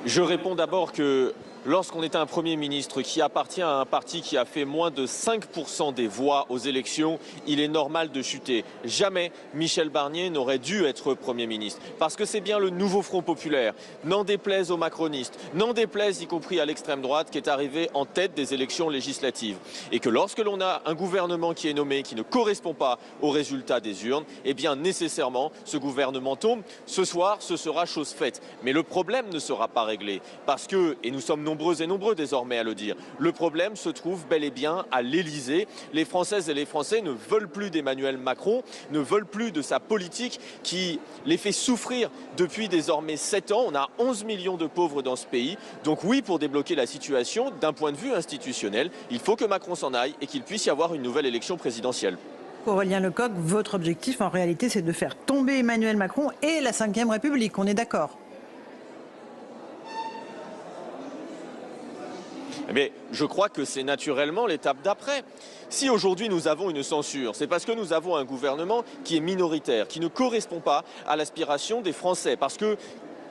Je réponds d'abord que lorsqu'on est un Premier ministre qui appartient à un parti qui a fait moins de 5% des voix aux élections, il est normal de chuter. Jamais Michel Barnier n'aurait dû être Premier ministre. Parce que c'est bien le nouveau Front populaire, n'en déplaise aux macronistes, n'en déplaise y compris à l'extrême droite, qui est arrivé en tête des élections législatives. Et que lorsque l'on a un gouvernement qui est nommé, qui ne correspond pas aux résultats des urnes, eh bien nécessairement ce gouvernement tombe. Ce soir, ce sera chose faite. Mais le problème ne sera pas réglé. Parce que, et nous sommes nombreux et nombreux désormais à le dire, le problème se trouve bel et bien à l'Élysée. Les Françaises et les Français ne veulent plus d'Emmanuel Macron, ne veulent plus de sa politique qui les fait souffrir depuis désormais 7 ans. On a 11 millions de pauvres dans ce pays. Donc oui, pour débloquer la situation, d'un point de vue institutionnel, il faut que Macron s'en aille et qu'il puisse y avoir une nouvelle élection présidentielle. Aurélien Lecoq, votre objectif en réalité c'est de faire tomber Emmanuel Macron et la Ve République, on est d'accord? Mais je crois que c'est naturellement l'étape d'après. Si aujourd'hui nous avons une censure, c'est parce que nous avons un gouvernement qui est minoritaire, qui ne correspond pas à l'aspiration des Français. Parce que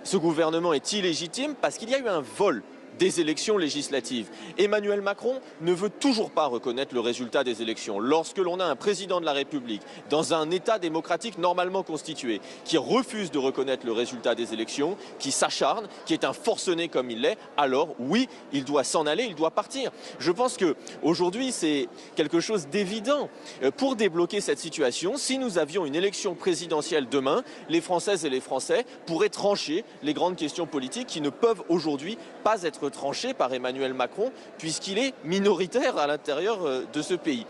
ce gouvernement est illégitime, parce qu'il y a eu un vol des élections législatives. Emmanuel Macron ne veut toujours pas reconnaître le résultat des élections. Lorsque l'on a un président de la République dans un État démocratique normalement constitué qui refuse de reconnaître le résultat des élections, qui s'acharne, qui est un forcené comme il l'est, alors oui, il doit s'en aller, il doit partir. Je pense qu'aujourd'hui, c'est quelque chose d'évident. Pour débloquer cette situation, si nous avions une élection présidentielle demain, les Françaises et les Français pourraient trancher les grandes questions politiques qui ne peuvent aujourd'hui pas être tranché par Emmanuel Macron puisqu'il est minoritaire à l'intérieur de ce pays.